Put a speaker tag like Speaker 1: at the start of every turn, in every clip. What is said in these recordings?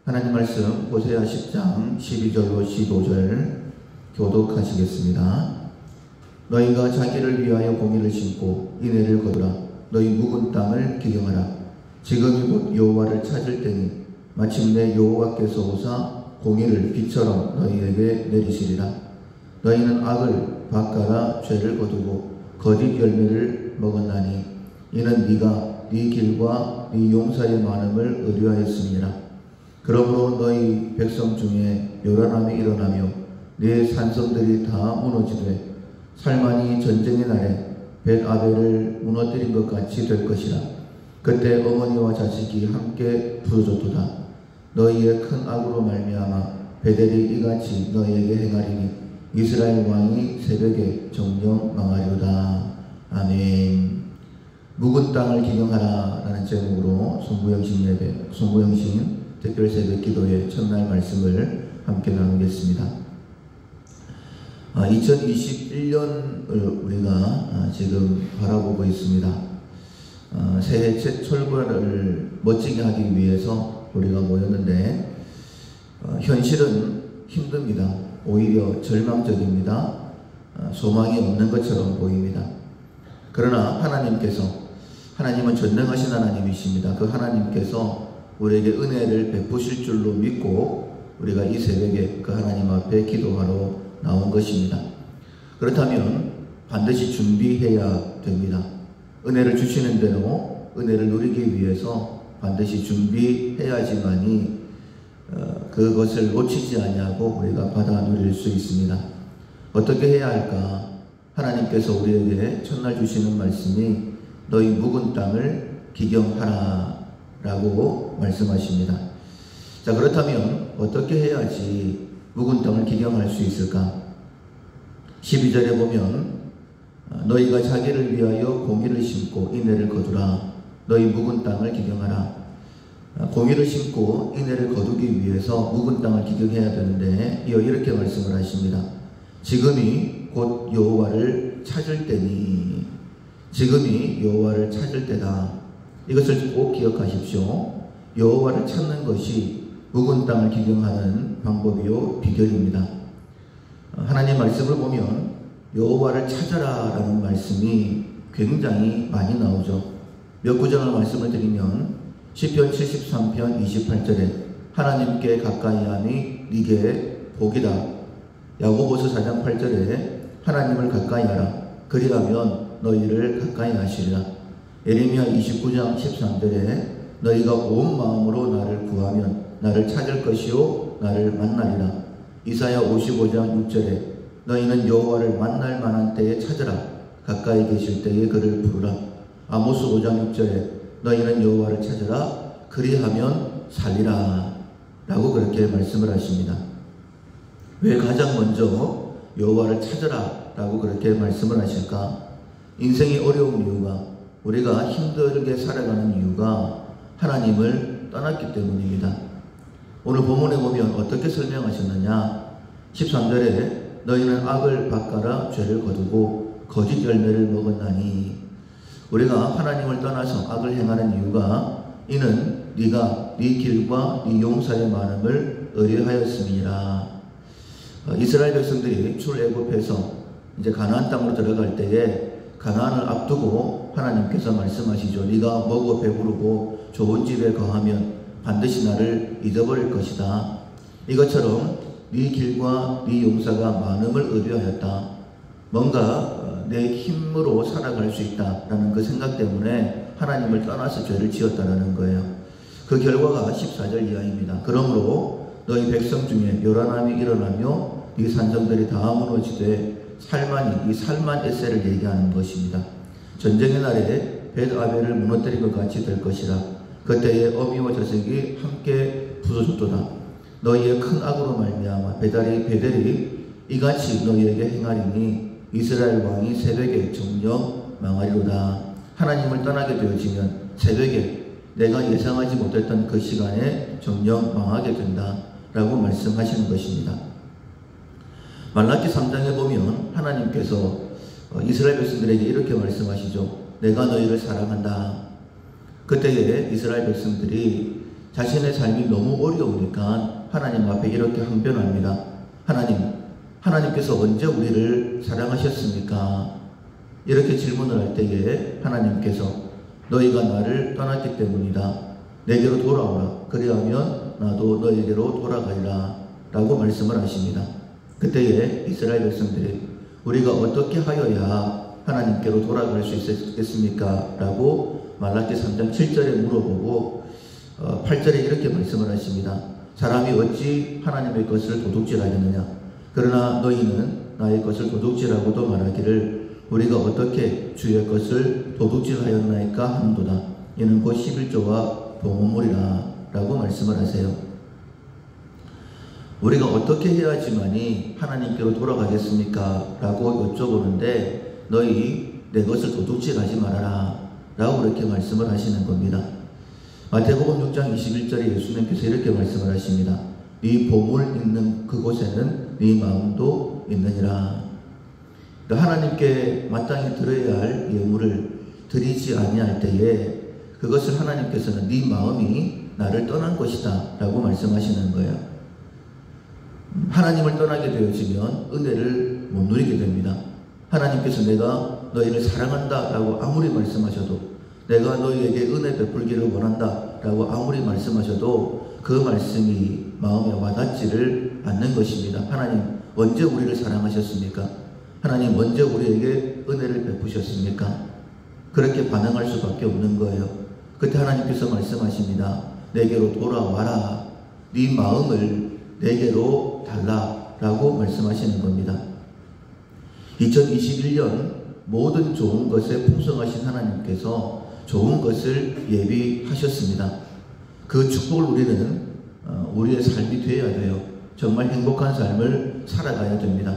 Speaker 1: 하나님 말씀 호세아 10장 12절로 15절 교독하시겠습니다. 너희가 자기를 위하여 공의를 심고 인애를 거두라. 너희 묵은 땅을 기경하라. 지금이 곧 여호와를 찾을 때니 마침내 여호와께서 오사 공의를 비처럼 너희에게 내리시리라. 너희는 악을 밭가라 죄를 거두고 거짓 열매를 먹었나니 이는 네가 네 길과 네 용사의 많음을 의뢰하였음이라. 그러므로 너희 백성 중에 요란함이 일어나며 네 산성들이 다 무너지되 살만이 전쟁의 날에 벳아벨을 무너뜨린 것 같이 될 것이라. 그때 어머니와 자식이 함께 부서졌도다. 너희의 큰 악으로 말미암아 베델이 이같이 너희에게 행하리니 이스라엘 왕이 새벽에 정령 망하리로다. 아멘. 묵은 땅을 기경하라 라는 제목으로 송구영신 예배, 송구영신 특별 새벽 기도의 첫날 말씀을 함께 나누겠습니다. 2021년을 우리가 지금 바라보고 있습니다. 새해 첫 출발을 멋지게 하기 위해서 우리가 모였는데 현실은 힘듭니다. 오히려 절망적입니다. 소망이 없는 것처럼 보입니다. 그러나 하나님은 전능하신 하나님이십니다. 그 하나님께서 우리에게 은혜를 베푸실 줄로 믿고 우리가 이 새벽에 그 하나님 앞에 기도하러 나온 것입니다. 그렇다면 반드시 준비해야 됩니다. 은혜를 주시는 대로 은혜를 누리기 위해서 반드시 준비해야지만이 그것을 놓치지 아니하고 우리가 받아 누릴 수 있습니다. 어떻게 해야 할까? 하나님께서 우리에게 첫날 주시는 말씀이 너희 묵은 땅을 기경하라 라고 말씀하십니다. 자, 그렇다면 어떻게 해야지 묵은 땅을 기경할 수 있을까? 12절에 보면 너희가 자기를 위하여 공의를 심고 인애를 거두라. 너희 묵은 땅을 기경하라. 공의를 심고 인애를 거두기 위해서 묵은 땅을 기경해야 되는데 이렇게 말씀을 하십니다. 지금이 곧 여호와를 찾을 때니. 지금이 여호와를 찾을 때다. 이것을 꼭 기억하십시오. 여호와를 찾는 것이 묵은 땅을 기경하는 방법이요 비결입니다. 하나님 말씀을 보면 여호와를 찾아라 라는 말씀이 굉장히 많이 나오죠. 몇 구절을 말씀을 드리면 시편 73편 28절에 하나님께 가까이함이 네게 복이다. 야고보서 4장 8절에 하나님을 가까이하라. 그리하면 너희를 가까이 하시리라. 예레미야 29장 13절에 너희가 온 마음으로 나를 구하면 나를 찾을 것이요 나를 만나리라. 이사야 55장 6절에 너희는 여호와를 만날 만한 때에 찾으라. 가까이 계실 때에 그를 부르라. 아모스 5장 6절에 너희는 여호와를 찾으라. 그리하면 살리라 라고 그렇게 말씀을 하십니다. 왜 가장 먼저 여호와를 찾으라 라고 그렇게 말씀을 하실까? 인생이 어려운 이유가, 우리가 힘들게 살아가는 이유가 하나님을 떠났기 때문입니다. 오늘 본문에 보면 어떻게 설명하셨느냐? 13절에 너희는 악을 밭가라 죄를 거두고 거짓 열매를 먹었나니. 우리가 하나님을 떠나서 악을 행하는 이유가 이는 네가 네 길과 네 용사의 많음을 의뢰하였음이니라. 이스라엘 백성들이 출애굽해서 이제 가나안 땅으로 들어갈 때에 가나안을 앞두고 하나님께서 말씀하시죠. 네가 먹어 배부르고 좋은 집에 거하면 반드시 나를 잊어버릴 것이다. 이것처럼 네 길과 네 용사가 많음을 의뢰하였다. 뭔가 내 힘으로 살아갈 수 있다라는 그 생각 때문에 하나님을 떠나서 죄를 지었다라는 거예요. 그 결과가 14절 이하입니다. 그러므로 너희 백성 중에 요란함이 일어나며 네 산성들이 다 무너지되 살만이, 이 살만 에셀을 얘기하는 것입니다. 전쟁의 날에 벳아벨을 무너뜨린 것 같이 될 것이라. 그때에 어미와 자식이 함께 부서졌도다. 너희의 큰 악으로 말미암아 베델이 이같이 너희에게 행하리니 이스라엘 왕이 새벽에 정령 망하리로다. 하나님을 떠나게 되어지면 새벽에 내가 예상하지 못했던 그 시간에 정령 망하게 된다 라고 말씀하시는 것입니다. 말라기 3장에 보면 하나님께서 이스라엘 백성들에게 이렇게 말씀하시죠. 내가 너희를 사랑한다. 그때에 이스라엘 백성들이 자신의 삶이 너무 어려우니까 하나님 앞에 이렇게 항변합니다. 하나님께서 언제 우리를 사랑하셨습니까? 이렇게 질문을 할 때에 하나님께서 너희가 나를 떠났기 때문이다. 내게로 돌아오라. 그리하면 나도 너희에게로 돌아가리라. 라고 말씀을 하십니다. 그때에 이스라엘 백성들이 우리가 어떻게 하여야 하나님께로 돌아갈 수 있겠습니까? 라고 말라기 3장 7절에 물어보고 8절에 이렇게 말씀을 하십니다. 사람이 어찌 하나님의 것을 도둑질하겠느냐? 그러나 너희는 나의 것을 도둑질하고도 말하기를 우리가 어떻게 주의 것을 도둑질하였나이까 하는도다. 이는 곧 11조와 봉헌물이라 라고 말씀을 하세요. 우리가 어떻게 해야지만이 하나님께로 돌아가겠습니까? 라고 여쭤보는데 너희 내 것을 도둑질하지 말아라 라고 그렇게 말씀을 하시는 겁니다. 마태복음 6장 21절에 예수님께서 이렇게 말씀을 하십니다. 네 보물 있는 그곳에는 네 마음도 있느니라. 하나님께 마땅히 드려야 할 예물을 드리지 아니할 때에 그것을 하나님께서는 네 마음이 나를 떠난 것이다 라고 말씀하시는 거예요. 하나님을 떠나게 되어지면 은혜를 못 누리게 됩니다. 하나님께서 내가 너희를 사랑한다 라고 아무리 말씀하셔도, 내가 너희에게 은혜 베풀기를 원한다 라고 아무리 말씀하셔도 그 말씀이 마음에 와닿지를 않는 것입니다. 하나님 언제 우리를 사랑하셨습니까? 하나님 언제 우리에게 은혜를 베푸셨습니까? 그렇게 반응할 수밖에 없는 거예요. 그때 하나님께서 말씀하십니다. 내게로 돌아와라. 네 마음을 내게로 달라 라고 말씀하시는 겁니다. 2021년 모든 좋은 것에 풍성하신 하나님께서 좋은 것을 예비하셨습니다. 그 축복을 우리는 우리의 삶이 되어야 돼요. 정말 행복한 삶을 살아가야 됩니다.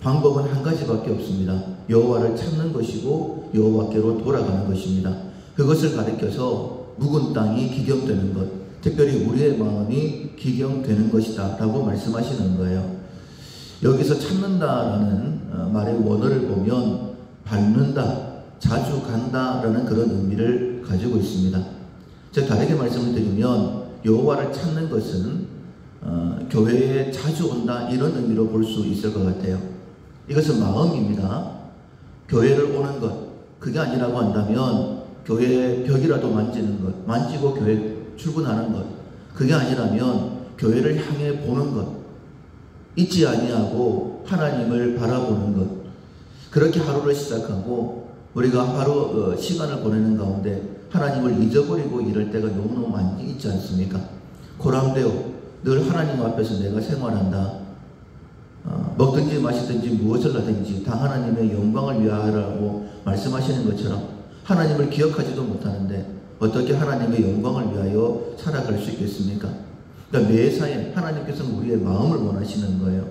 Speaker 1: 방법은 한 가지밖에 없습니다. 여호와를 찾는 것이고 여호와께로 돌아가는 것입니다. 그것을 가리켜서 묵은 땅이 기경되는 것, 특별히 우리의 마음이 기경되는 것이다 라고 말씀하시는 거예요. 여기서 찾는다라는 말의 원어를 보면 밟는다, 자주 간다 라는 그런 의미를 가지고 있습니다. 즉 다르게 말씀을 드리면 여호와를 찾는 것은 교회에 자주 온다 이런 의미로 볼 수 있을 것 같아요. 이것은 마음입니다. 교회를 오는 것, 그게 아니라고 한다면 교회의 벽이라도 만지는 것, 만지고 교회 출근하는 것, 그게 아니라면 교회를 향해 보는 것, 잊지 아니하고 하나님을 바라보는 것, 그렇게 하루를 시작하고 우리가 하루 시간을 보내는 가운데 하나님을 잊어버리고 이럴 때가 너무너무 많이 있지 않습니까? 고람되어 늘 하나님 앞에서 내가 생활한다. 먹든지 마시든지 무엇을 하든지 다 하나님의 영광을 위하여라고 말씀하시는 것처럼 하나님을 기억하지도 못하는데 어떻게 하나님의 영광을 위하여 살아갈 수 있겠습니까? 그러니까 매사에 하나님께서는 우리의 마음을 원하시는 거예요.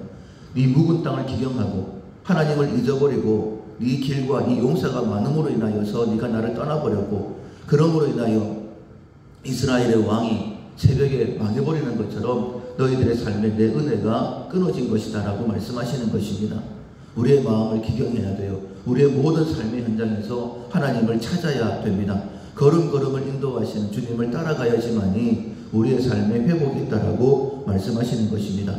Speaker 1: 네 묵은 땅을 기경하고 하나님을 잊어버리고 네 길과 네 용사가 많음으로 인하여서 네가 나를 떠나버렸고, 그러므로 인하여 이스라엘의 왕이 새벽에 망해버리는 것처럼 너희들의 삶에 내 은혜가 끊어진 것이다 라고 말씀하시는 것입니다. 우리의 마음을 기경해야 돼요. 우리의 모든 삶의 현장에서 하나님을 찾아야 됩니다. 걸음걸음을 인도하시는 주님을 따라가야지만이 우리의 삶에 회복이 있다라고 말씀하시는 것입니다.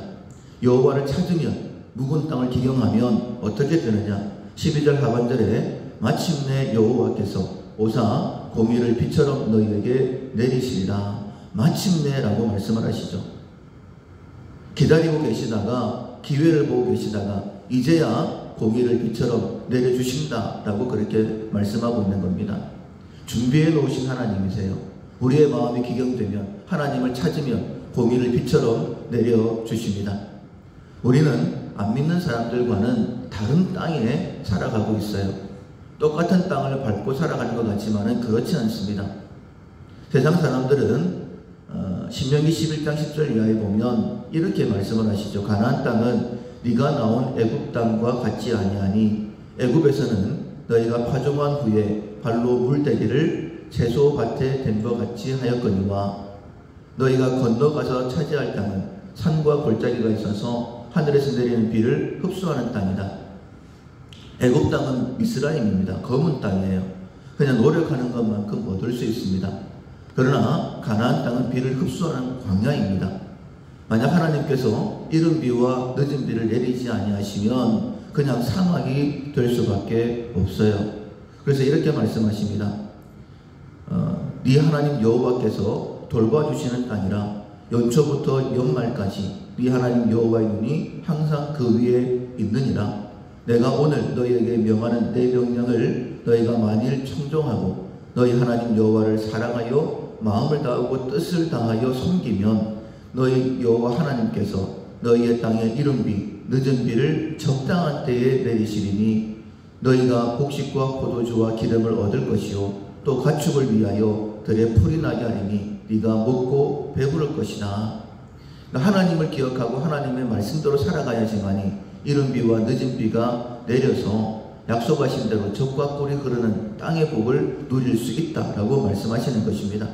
Speaker 1: 여호와를 찾으면, 묵은 땅을 기경하면 어떻게 되느냐? 12절 하반절에 마침내 여호와께서 오사 공의를 비처럼 너희에게 내리시리라. 마침내라고 말씀을 하시죠. 기다리고 계시다가, 기회를 보고 계시다가 이제야 공의를 비처럼 내려주신다라고 그렇게 말씀하고 있는 겁니다. 준비해 놓으신 하나님이세요. 우리의 마음이 기경되면, 하나님을 찾으면 공의를 비처럼 내려주십니다. 우리는 안 믿는 사람들과는 다른 땅에 살아가고 있어요. 똑같은 땅을 밟고 살아가는 것 같지만은 그렇지 않습니다. 세상 사람들은 신명기 11장 10절 이하에 보면 이렇게 말씀을 하시죠. 가나안 땅은 네가 나온 애굽 땅과 같지 아니하니 애굽에서는 너희가 파종한 후에 발로 물대기를 채소밭에 댄 것 같이 하였거니와 너희가 건너가서 차지할 땅은 산과 골짜기가 있어서 하늘에서 내리는 비를 흡수하는 땅이다. 애굽 땅은 미스라임입니다. 검은 땅이에요. 그냥 노력하는 것만큼 얻을 수 있습니다. 그러나 가나안 땅은 비를 흡수하는 광야입니다. 만약 하나님께서 이른 비와 늦은 비를 내리지 아니하시면 그냥 사막이 될 수밖에 없어요. 그래서 이렇게 말씀하십니다. 네 하나님 여호와께서 돌봐주시는 땅이라 연초부터 연말까지 네 하나님 여호와의 눈이 항상 그 위에 있느니라. 내가 오늘 너희에게 명하는 내 명령을 너희가 만일 청종하고 너희 하나님 여호와를 사랑하여 마음을 다하고 뜻을 다하여 섬기면 너희 여호와 하나님께서 너희의 땅에 이른 비 늦은 비를 적당한 때에 내리시리니 너희가 곡식과 포도주와 기름을 얻을 것이요 또 가축을 위하여 들에 풀이 나게 하리니 네가 먹고 배부를 것이나. 하나님을 기억하고 하나님의 말씀대로 살아가야지만이 이른 비와 늦은 비가 내려서 약속하신 대로 적과 꿀이 흐르는 땅의 복을 누릴 수 있다라고 말씀하시는 것입니다.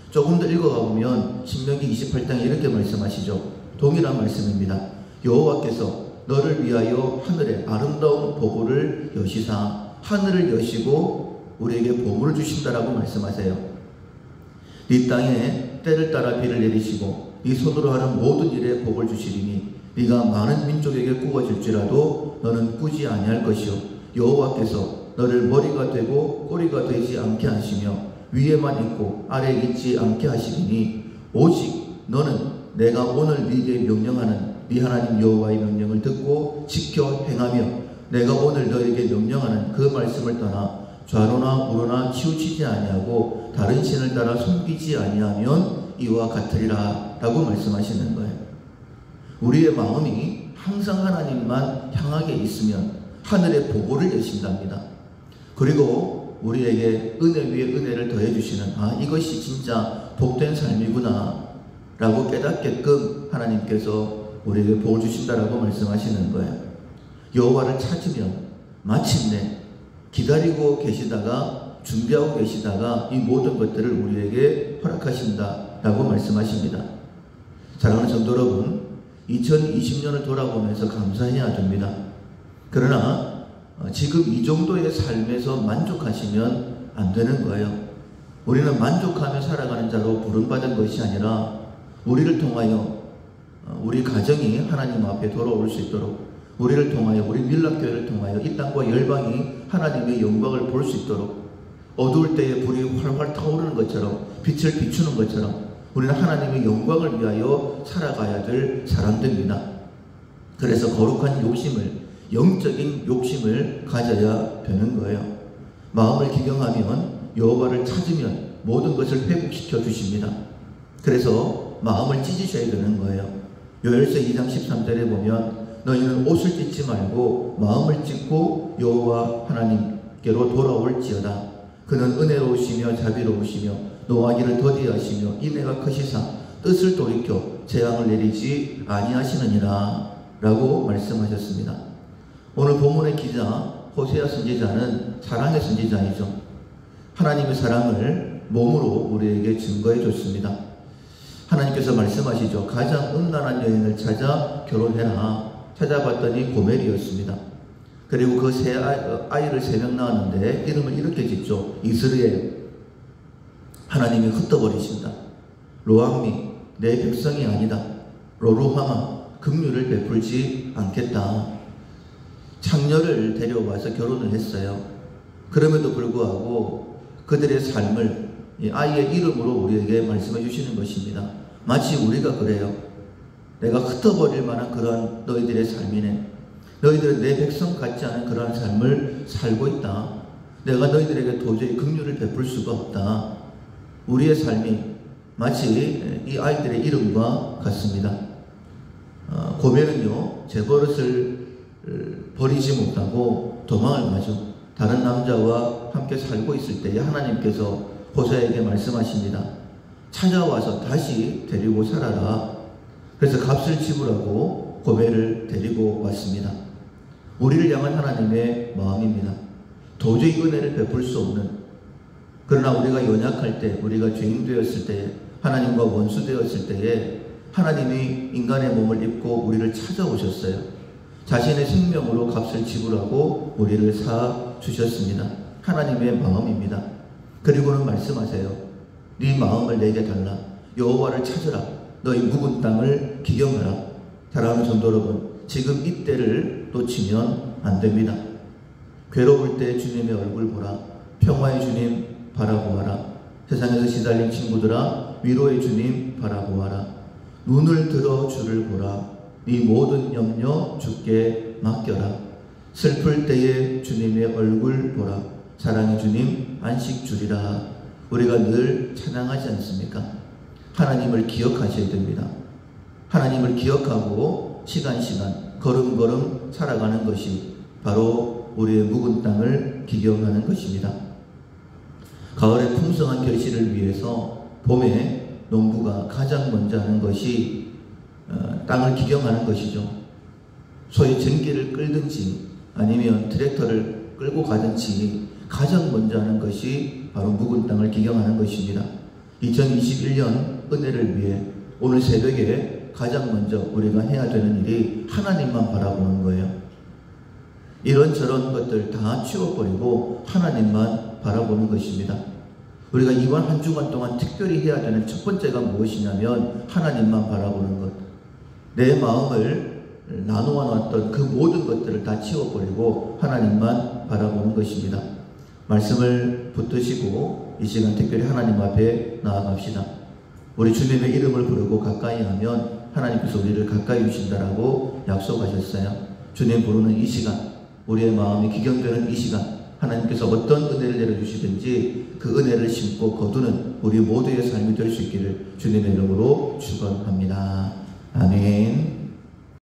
Speaker 1: 조금 더 읽어가 보면 신명기 28장에 이렇게 말씀하시죠. 동일한 말씀입니다. 여호와께서 너를 위하여 하늘에 아름다운 보고를 여시사 하늘을 여시고 우리에게 보물을 주신다라고 말씀하세요. 네 땅에 때를 따라 비를 내리시고 네 손으로 하는 모든 일에 복을 주시리니 네가 많은 민족에게 꾸어질지라도 너는 꾸지 아니할 것이요 여호와께서 너를 머리가 되고 꼬리가 되지 않게 하시며 위에만 있고 아래에 있지 않게 하시리니 오직 너는 내가 오늘 네게 명령하는 네 하나님 여호와의 명령을 듣고 지켜 행하며 내가 오늘 너에게 명령하는 그 말씀을 떠나 좌로나 우로나 치우치지 아니하고 다른 신을 따라 섬기지 아니하면 이와 같으리라 라고 말씀하시는 거예요. 우리의 마음이 항상 하나님만 향하게 있으면 하늘의 보고를 여신답니다. 그리고 우리에게 은혜 위에 은혜를 더해 주시는 이것이 진짜 복된 삶이구나 라고 깨닫게끔 하나님께서 우리에게 복을 주신다라고 말씀하시는 거예요. 여호와를 찾으면 마침내 기다리고 계시다가 준비하고 계시다가 이 모든 것들을 우리에게 허락하신다라고 말씀하십니다. 사랑하는 성도 여러분, 2020년을 돌아보면서 감사해야 됩니다. 그러나 지금 이 정도의 삶에서 만족하시면 안 되는 거예요. 우리는 만족하며 살아가는 자로 부름받은 것이 아니라 우리를 통하여 우리 가정이 하나님 앞에 돌아올 수 있도록, 우리를 통하여 우리 밀락교회를 통하여 이 땅과 열방이 하나님의 영광을 볼 수 있도록, 어두울 때에 불이 활활 타오르는 것처럼 빛을 비추는 것처럼 우리는 하나님의 영광을 위하여 살아가야 될 사람들입니다. 그래서 거룩한 욕심을, 영적인 욕심을 가져야 되는 거예요. 마음을 기경하면, 여호와를 찾으면 모든 것을 회복시켜 주십니다. 그래서 마음을 찢으셔야 되는 거예요. 요엘서 2장 13절에 보면 너희는 옷을 찢지 말고 마음을 찢고 여호와 하나님께로 돌아올지어다. 그는 은혜로우시며 자비로우시며 노하기를 더디하시며 인애가 크시사 뜻을 돌이켜 재앙을 내리지 아니하시느니라 라고 말씀하셨습니다. 오늘 본문의 기자 호세아 선지자는 사랑의 선지자이죠. 하나님의 사랑을 몸으로 우리에게 증거해 줬습니다. 하나님께서 말씀하시죠. 가장 음란한 여인을 찾아 결혼해라. 찾아봤더니 고멜이었습니다. 그리고 그 세 아이를 3명 낳았는데 이름을 이렇게 짓죠. 이스라엘. 하나님이 흩어버리신다. 로암미, 내 백성이 아니다. 로루하마, 긍휼을 베풀지 않겠다. 창녀를 데려와서 결혼을 했어요. 그럼에도 불구하고 그들의 삶을 이 아이의 이름으로 우리에게 말씀해 주시는 것입니다. 마치 우리가 그래요. 내가 흩어버릴 만한 그러한 너희들의 삶이네. 너희들은 내 백성 같지 않은 그러한 삶을 살고 있다. 내가 너희들에게 도저히 긍휼을 베풀 수가 없다. 우리의 삶이 마치 이 아이들의 이름과 같습니다. 고멜은요, 제 버릇을 버리지 못하고 도망을 가죠. 다른 남자와 함께 살고 있을 때에 하나님께서 호세아에게 말씀하십니다. 찾아와서 다시 데리고 살아라. 그래서 값을 지불하고 고멜을 데리고 왔습니다. 우리를 향한 하나님의 마음입니다. 도저히 은혜를 베풀 수 없는, 그러나 우리가 연약할 때, 우리가 죄인 되었을 때에, 하나님과 원수 되었을 때에 하나님이 인간의 몸을 입고 우리를 찾아오셨어요. 자신의 생명으로 값을 지불하고 우리를 사 주셨습니다. 하나님의 마음입니다. 그리고는 말씀하세요. 네 마음을 내게 달라. 여호와를 찾으라. 너희 묵은 땅을 기경하라. 사랑하는 성도 여러분, 지금 이때를 놓치면 안 됩니다. 괴로울 때 주님의 얼굴 보라. 평화의 주님 바라보아라. 세상에서 시달린 친구들아, 위로의 주님 바라보아라. 눈을 들어 주를 보라. 네 모든 염려 주께 맡겨라. 슬플 때에 주님의 얼굴 보라. 사랑의 주님 안식 주리라. 우리가 늘 찬양하지 않습니까? 하나님을 기억하셔야 됩니다. 하나님을 기억하고 시간시간 걸음걸음 살아가는 것이 바로 우리의 묵은 땅을 기경하는 것입니다. 가을의 풍성한 결실을 위해서 봄에 농부가 가장 먼저 하는 것이 땅을 기경하는 것이죠. 소위 전기를 끌든지 아니면 트랙터를 끌고 가든지 가장 먼저 하는 것이 바로 묵은 땅을 기경하는 것입니다. 2021년 은혜를 위해 오늘 새벽에 가장 먼저 우리가 해야 되는 일이 하나님만 바라보는 거예요. 이런저런 것들 다 치워버리고 하나님만 바라보는 것입니다. 우리가 이번 한 주간 동안 특별히 해야 되는 첫 번째가 무엇이냐면 하나님만 바라보는 것. 내 마음을 나누어 놨던 그 모든 것들을 다 치워버리고 하나님만 바라보는 것입니다. 말씀을 붙드시고 이 시간 특별히 하나님 앞에 나아갑시다. 우리 주님의 이름을 부르고 가까이 하면 하나님께서 우리를 가까이 주신다라고 약속하셨어요. 주님 부르는 이 시간, 우리의 마음이 기경되는 이 시간, 하나님께서 어떤 은혜를 내려주시든지 그 은혜를 심고 거두는 우리 모두의 삶이 될 수 있기를 주님의 이름으로 축원합니다. 아멘.